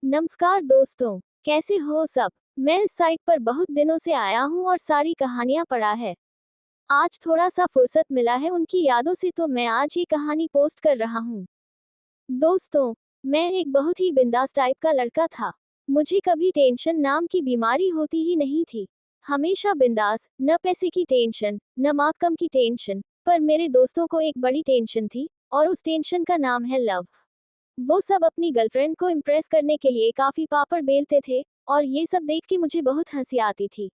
नमस्कार दोस्तों, कैसे हो सब। मैं इस साइट पर बहुत दिनों से आया हूँ और सारी कहानियाँ पढ़ा है। आज थोड़ा सा फुर्सत मिला है उनकी यादों से, तो मैं आज ये कहानी पोस्ट कर रहा हूँ। दोस्तों, मैं एक बहुत ही बिंदास टाइप का लड़का था। मुझे कभी टेंशन नाम की बीमारी होती ही नहीं थी। हमेशा बिंदास, न पैसे की टेंशन, न मार्क कम की टेंशन। पर मेरे दोस्तों को एक बड़ी टेंशन थी, और उस टेंशन का नाम है लव। वो सब अपनी गर्लफ्रेंड को इम्प्रेस करने के लिए काफी पापड़ बेलते थे, और ये सब देख के मुझे बहुत हंसी आती थी।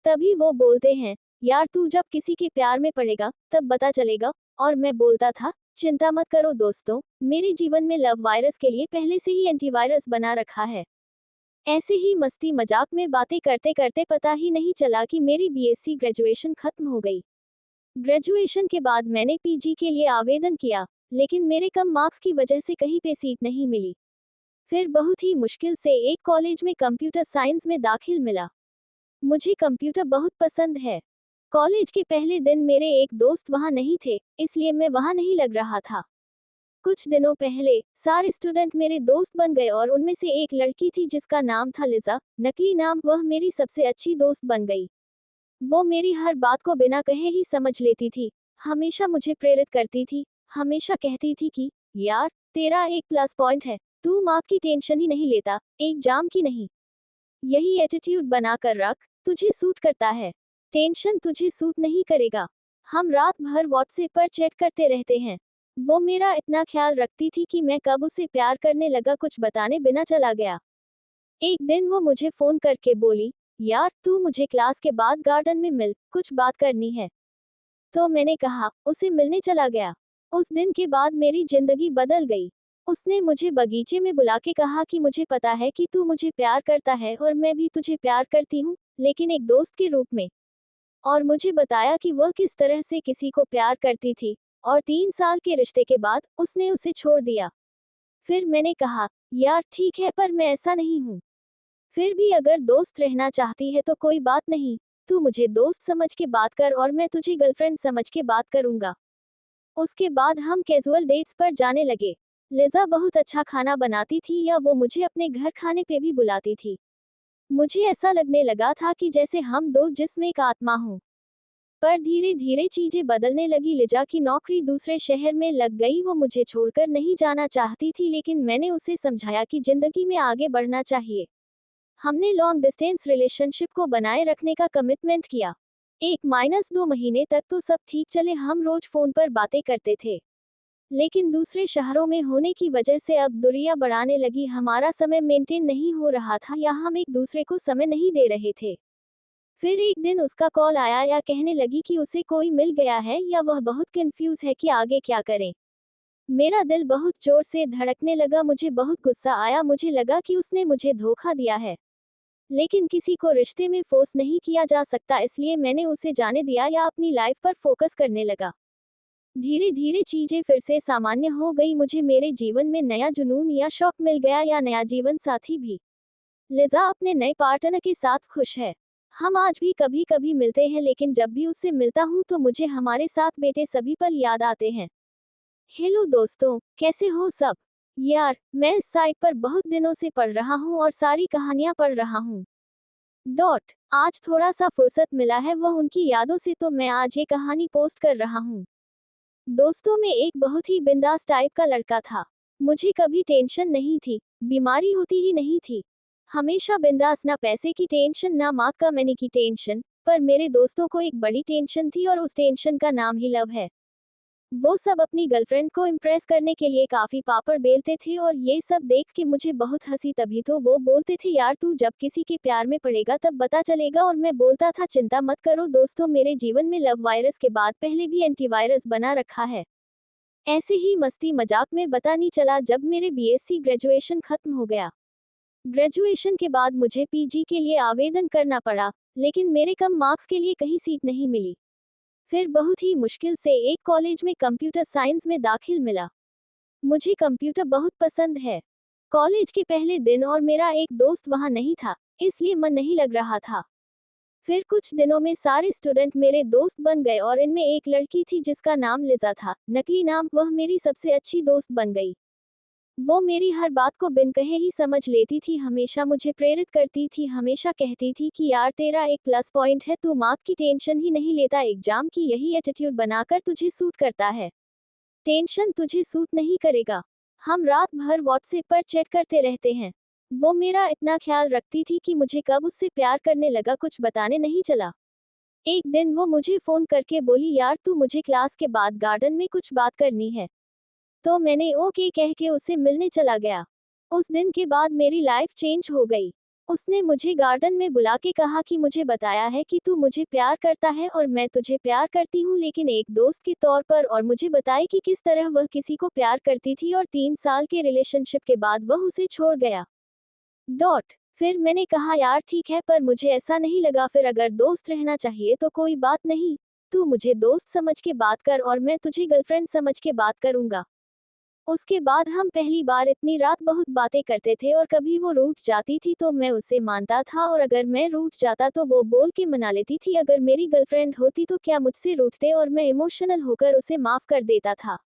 तभी वो बोलते हैं, यार तू जब किसी के प्यार में पड़ेगा तब पता चलेगा। और मैं बोलता था, चिंता मत करो दोस्तों, मेरे जीवन में लव वायरस के लिए पहले से ही एंटीवायरस बना रखा है। ऐसे ही मस्ती मजाक में बातें करते करते पता ही नहीं चला कि मेरी बीएससी ग्रेजुएशन खत्म हो गई। ग्रेजुएशन के बाद मैंने पीजी के लिए आवेदन किया, लेकिन मेरे कम मार्क्स की वजह से कहीं पे सीट नहीं मिली। फिर बहुत ही मुश्किल से एक कॉलेज में कंप्यूटर साइंस में दाखिल मिला। मुझे कंप्यूटर बहुत पसंद है। कॉलेज के पहले दिन मेरे एक दोस्त वहां नहीं थे, इसलिए मैं वहां नहीं लग रहा था। कुछ दिनों पहले सारे स्टूडेंट मेरे दोस्त बन गए, और उनमें से एक लड़की थी जिसका नाम था लिजा, नकली नाम। वह मेरी सबसे अच्छी दोस्त बन गई। वो मेरी हर बात को बिना कहे ही समझ लेती थी, हमेशा मुझे प्रेरित करती थी, हमेशा कहती थी कि यार, तेरा एक प्लस पॉइंट है, तू मार्क की टेंशन ही नहीं लेता, एग्जाम की नहीं। यही एटीट्यूड बना कर रख, तुझे सूट करता है। टेंशन तुझे सूट नहीं करेगा। हम रात भर व्हाट्सएप पर चैट करते रहते हैं। वो मेरा इतना ख्याल रखती थी कि मैं कब उसे प्यार करने लगा कुछ बताने बिना चला गया। एक दिन वो मुझे फोन करके बोली, यार तू मुझे क्लास के बाद गार्डन में मिल, कुछ बात करनी है। तो मैंने कहा, उसे मिलने चला गया। उस दिन के बाद मेरी जिंदगी बदल गई। उसने मुझे बगीचे में बुला के कहा कि मुझे पता है कि तू मुझे प्यार करता है और मैं भी तुझे प्यार करती हूँ, लेकिन एक दोस्त के रूप में। और मुझे बताया कि वह किस तरह से किसी को प्यार करती थी, और 3 साल के रिश्ते के बाद उसने उसे छोड़ दिया। फिर मैंने कहा, यार ठीक है, पर मैं ऐसा नहीं हूँ। फिर भी अगर दोस्त रहना चाहती है तो कोई बात नहीं। तू मुझे दोस्त समझ के बात कर और मैं तुझे गर्लफ्रेंड समझ के बात करूंगा। उसके बाद हम कैजुअल डेट्स पर जाने लगे। लिजा बहुत अच्छा खाना बनाती थी, या वो मुझे अपने घर खाने पे भी बुलाती थी। मुझे ऐसा लगने लगा था कि जैसे हम दो जिस्म एक आत्मा हों। पर धीरे धीरे चीजें बदलने लगी। लिजा की नौकरी दूसरे शहर में लग गई। वो मुझे छोड़कर नहीं जाना चाहती थी, लेकिन मैंने उसे समझाया कि जिंदगी में आगे बढ़ना चाहिए। हमने लॉन्ग डिस्टेंस रिलेशनशिप को बनाए रखने का कमिटमेंट किया। 1-2 महीने तक तो सब ठीक चले, हम रोज फोन पर बातें करते थे। लेकिन दूसरे शहरों में होने की वजह से अब दूरियां बढ़ाने लगी। हमारा समय मेंटेन नहीं हो रहा था, या हम एक दूसरे को समय नहीं दे रहे थे। फिर एक दिन उसका कॉल आया, या कहने लगी कि उसे कोई मिल गया है, या वह बहुत कंफ्यूज है कि आगे क्या करें। मेरा दिल बहुत जोर से धड़कने लगा। मुझे बहुत गुस्सा आया। मुझे लगा कि उसने मुझे धोखा दिया है। लेकिन किसी को रिश्ते में फोर्स नहीं किया जा सकता, इसलिए मैंने उसे जाने दिया या अपनी लाइफ पर फोकस करने लगा। धीरे धीरे चीजें फिर से सामान्य हो गई। मुझे मेरे जीवन में नया जुनून या शौक मिल गया, या नया जीवन साथी भी। लिजा अपने नए पार्टनर के साथ खुश है। हम आज भी कभी कभी मिलते हैं, लेकिन जब भी उससे मिलता हूँ तो मुझे हमारे साथ बेटे सभी पल याद आते हैं। हेलो दोस्तों, कैसे हो सब। यार, मैं इस साइट पर बहुत दिनों से पढ़ रहा हूँ और सारी कहानियां पढ़ रहा हूँ। आज थोड़ा सा फुर्सत मिला है वह उनकी यादों से, तो मैं आज ये कहानी पोस्ट कर रहा हूँ। दोस्तों में एक बहुत ही बिंदास टाइप का लड़का था। मुझे कभी टेंशन नहीं थी, बीमारी होती ही नहीं थी। हमेशा बिंदास, ना पैसे की टेंशन, ना माँ का मैंने की टेंशन। पर मेरे दोस्तों को एक बड़ी टेंशन थी, और उस टेंशन का नाम ही लव है। वो सब अपनी गर्लफ्रेंड को इम्प्रेस करने के लिए काफी पापड़ बेलते थे, और ये सब देख के मुझे बहुत हंसी। तभी तो वो बोलते थे, यार तू जब किसी के प्यार में पड़ेगा तब पता चलेगा। और मैं बोलता था, चिंता मत करो दोस्तों, मेरे जीवन में लव वायरस के बाद पहले भी एंटीवायरस बना रखा है। ऐसे ही मस्ती मजाक में पता नहीं चला जब मेरे बीएससी ग्रेजुएशन खत्म हो गया। ग्रेजुएशन के बाद मुझे पीजी के लिए आवेदन करना पड़ा, लेकिन मेरे कम मार्क्स के लिए कहीं सीट नहीं मिली। फिर बहुत ही मुश्किल से एक कॉलेज में कंप्यूटर साइंस में दाखिल मिला। मुझे कंप्यूटर बहुत पसंद है। कॉलेज के पहले दिन और मेरा एक दोस्त वहां नहीं था, इसलिए मन नहीं लग रहा था। फिर कुछ दिनों में सारे स्टूडेंट मेरे दोस्त बन गए, और इनमें एक लड़की थी जिसका नाम लिजा था, नकली नाम। वह मेरी सबसे अच्छी दोस्त बन गई। वो मेरी हर बात को बिन कहे ही समझ लेती थी, हमेशा मुझे प्रेरित करती थी, हमेशा कहती थी कि यार तेरा एक प्लस पॉइंट है, तू मार्क की टेंशन ही नहीं लेता, एग्जाम की यही एटीट्यूड बनाकर तुझे सूट करता है। टेंशन तुझे सूट नहीं करेगा। हम रात भर व्हाट्सएप पर चैट करते रहते हैं। वो मेरा इतना ख्याल रखती थी कि मुझे कब उससे प्यार करने लगा कुछ बताने नहीं चला। एक दिन वो मुझे फोन करके बोली, यार तू मुझे क्लास के बाद गार्डन में कुछ बात करनी है। तो मैंने ओके कह के उसे मिलने चला गया। उस दिन के बाद मेरी लाइफ चेंज हो गई। उसने मुझे गार्डन में बुला के कहा कि मुझे बताया है कि तू मुझे प्यार करता है और मैं तुझे प्यार करती हूँ, लेकिन एक दोस्त के तौर पर, और मुझे बताए कि किस तरह वह किसी को प्यार करती थी और 3 साल के रिलेशनशिप के बाद वह उसे छोड़ गया। डॉट। फिर मैंने कहा यार ठीक है, पर मुझे ऐसा नहीं लगा, फिर अगर दोस्त रहना चाहिए तो कोई बात नहीं। तू मुझे दोस्त समझ के बात कर और मैं तुझे गर्लफ्रेंड समझ के बात करूंगा। उसके बाद हम पहली बार इतनी रात बहुत बातें करते थे और कभी वो रूठ जाती थी तो मैं उसे मानता था और अगर मैं रूठ जाता तो वो बोल के मना लेती थी, अगर मेरी गर्लफ्रेंड होती तो क्या मुझसे रूठते, और मैं इमोशनल होकर उसे माफ कर देता था।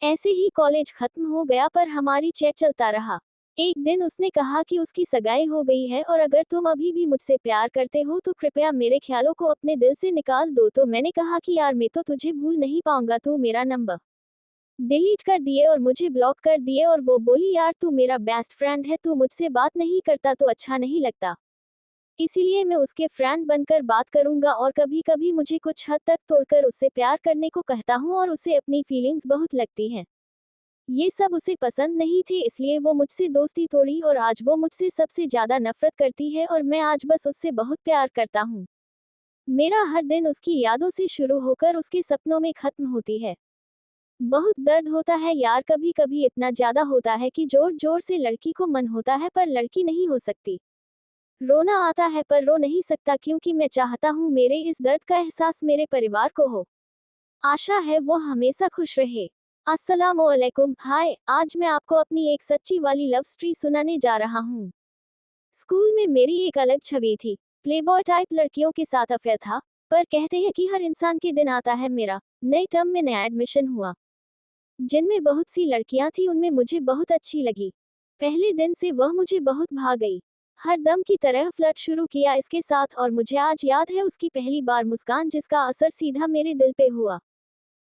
ऐसे ही कॉलेज खत्म हो गया पर हमारी चैट चलता रहा। एक दिन उसने कहा कि उसकी सगाई हो गई है और अगर तुम अभी भी मुझसे प्यार करते हो तो कृपया मेरे ख्यालों को अपने दिल से निकाल दो। तो मैंने कहा कि यार मैं तो तुझे भूल नहीं पाऊंगा, तू मेरा नंबर डिलीट कर दिए और मुझे ब्लॉक कर दिए। और वो बोली, यार तू मेरा बेस्ट फ्रेंड है, तू मुझसे बात नहीं करता तो अच्छा नहीं लगता, इसीलिए मैं उसके फ्रेंड बनकर बात करूंगा और कभी कभी मुझे कुछ हद तक तोड़कर उससे प्यार करने को कहता हूँ और उसे अपनी फीलिंग्स बहुत लगती हैं। ये सब उसे पसंद नहीं थे, इसलिए वो मुझसे दोस्ती तोड़ी और आज वो मुझसे सबसे ज्यादा नफरत करती है और मैं आज बस उससे बहुत प्यार करता हूँ। मेरा हर दिन उसकी यादों से शुरू होकर उसके सपनों में खत्म होती है। बहुत दर्द होता है यार, कभी कभी इतना ज्यादा होता है कि जोर जोर से लड़की को मन होता है पर लड़की नहीं हो सकती। रोना आता है पर रो नहीं सकता क्योंकि मैं चाहता हूँ मेरे इस दर्द का एहसास मेरे परिवार को हो। आशा है वो हमेशा खुश रहे। अस्सलामुअलैकुम। हाय, आज मैं आपको अपनी एक सच्ची वाली लव स्टोरी सुनाने जा रहा हूँ। स्कूल में मेरी एक अलग छवि थी। प्लेबॉय टाइप लड़कियों के साथ अफेयर था। पर कहते हैं कि हर इंसान के दिन आता है। मेरा नए टर्म में नया एडमिशन हुआ, जिनमें बहुत सी लड़कियां थी, उनमें मुझे बहुत अच्छी लगी। पहले दिन से वह मुझे बहुत भा गई। हर दम की तरह फ्लर्ट शुरू किया इसके साथ और मुझे आज याद है उसकी पहली बार मुस्कान जिसका असर सीधा मेरे दिल पे हुआ।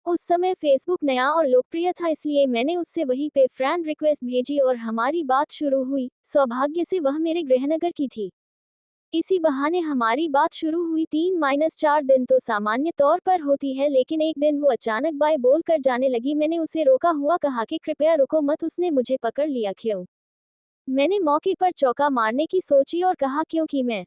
उस समय फेसबुक नया और लोकप्रिय था, इसलिए मैंने उससे वहीं पे फ्रेंड रिक्वेस्ट भेजी और हमारी बात शुरू हुई। सौभाग्य से वह मेरे गृहनगर की थी। इसी बहाने हमारी बात शुरू हुई। 3-4 दिन तो सामान्य तौर पर होती है, लेकिन एक दिन वो अचानक बाय बोल कर जाने लगी। मैंने उसे रोका हुआ कहा कि कृपया रुको मत, उसने मुझे पकड़ लिया। क्यों? मैंने मौके पर चौका मारने की सोची और कहा क्योंकि मैं।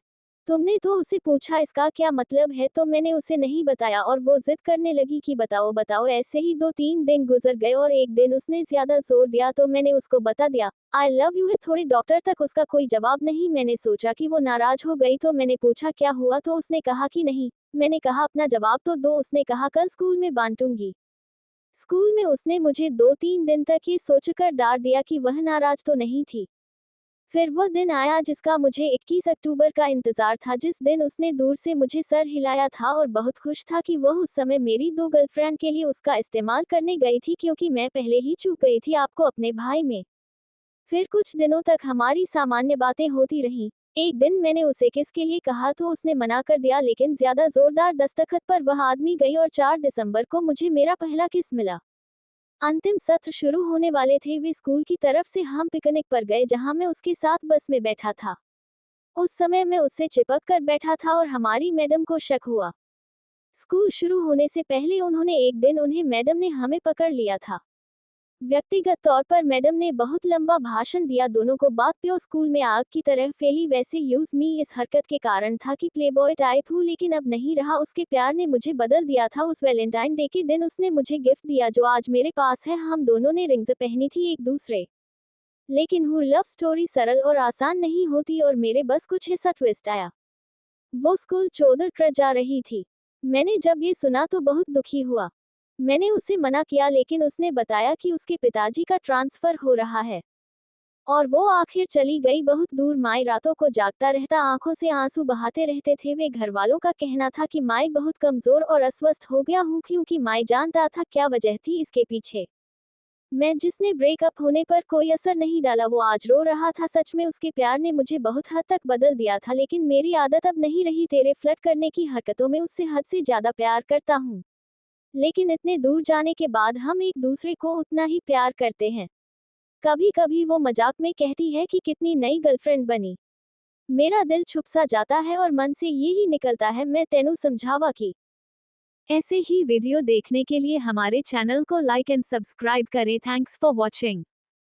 तुमने तो उसे पूछा इसका क्या मतलब है, तो मैंने उसे नहीं बताया और वो जिद करने लगी कि बताओ बताओ। ऐसे ही 2-3 दिन गुजर गए और एक दिन उसने ज्यादा जोर दिया तो मैंने उसको बता दिया, आई लव यू है। थोड़े डॉक्टर तक उसका कोई जवाब नहीं। मैंने सोचा कि वो नाराज हो गई तो मैंने पूछा क्या हुआ, तो उसने कहा कि नहीं। मैंने कहा अपना जवाब तो दो। उसने कहा कल स्कूल में बांटूंगी। स्कूल में उसने मुझे 2-3 दिन तक ये सोचकर डांट दिया कि वह नाराज तो नहीं थी। फिर वो दिन आया जिसका मुझे 21 अक्टूबर का इंतजार था, जिस दिन उसने दूर से मुझे सर हिलाया था और बहुत खुश था कि वह उस समय मेरी 2 गर्लफ्रेंड के लिए उसका इस्तेमाल करने गई थी, क्योंकि मैं पहले ही चूक गई थी आपको अपने भाई में। फिर कुछ दिनों तक हमारी सामान्य बातें होती रहीं। एक दिन मैंने उसे किस के लिए कहा तो उसने मना कर दिया, लेकिन ज्यादा जोरदार दस्तखत पर वह आदमी गई और 4 दिसंबर को मुझे मेरा पहला किस मिला। अंतिम सत्र शुरू होने वाले थे। वे स्कूल की तरफ से हम पिकनिक पर गए जहां मैं उसके साथ बस में बैठा था। उस समय मैं उससे चिपक कर बैठा था और हमारी मैडम को शक हुआ। स्कूल शुरू होने से पहले उन्होंने एक दिन उन्हें मैडम ने हमें पकड़ लिया था। व्यक्तिगत तौर पर मैडम ने बहुत लंबा भाषण दिया, दोनों को बात पे स्कूल में आग की तरह फैली। वैसे यूज मी इस हरकत के कारण था कि प्लेबॉय टाइप हूँ, लेकिन अब नहीं रहा। उसके प्यार ने मुझे बदल दिया था। उस वैलेंटाइन डे के दिन उसने मुझे गिफ्ट दिया जो आज मेरे पास है। हम दोनों ने रिंग्स पहनी थी एक दूसरे। लेकिन हूँ लव स्टोरी सरल और आसान नहीं होती और मेरे बस कुछ ऐसा ट्विस्ट आया। वो स्कूल छोड़ कर जा रही थी। मैंने जब ये सुना तो बहुत दुखी हुआ। मैंने उसे मना किया, लेकिन उसने बताया कि उसके पिताजी का ट्रांसफर हो रहा है और वो आखिर चली गई बहुत दूर। माई रातों को जागता रहता, आंखों से आंसू बहाते रहते थे। वे घर वालों का कहना था कि माई बहुत कमजोर और अस्वस्थ हो गया हूँ, क्योंकि माई जानता था क्या वजह थी इसके पीछे। मैं जिसने ब्रेकअप होने पर कोई असर नहीं डाला वो आज रो रहा था। सच में उसके प्यार ने मुझे बहुत हद तक बदल दिया था, लेकिन मेरी आदत अब नहीं रही तेरे फ्लर्ट करने की हरकतों में। उससे हद से ज्यादा प्यार करता हूँ, लेकिन इतने दूर जाने के बाद हम एक दूसरे को उतना ही प्यार करते हैं। कभी कभी वो मजाक में कहती है कि कितनी नई गर्लफ्रेंड बनी। मेरा दिल छुप सा जाता है और मन से ये ही निकलता है, मैं तेनू समझावा की। ऐसे ही वीडियो देखने के लिए हमारे चैनल को लाइक एंड सब्सक्राइब करें। Thanks for watching.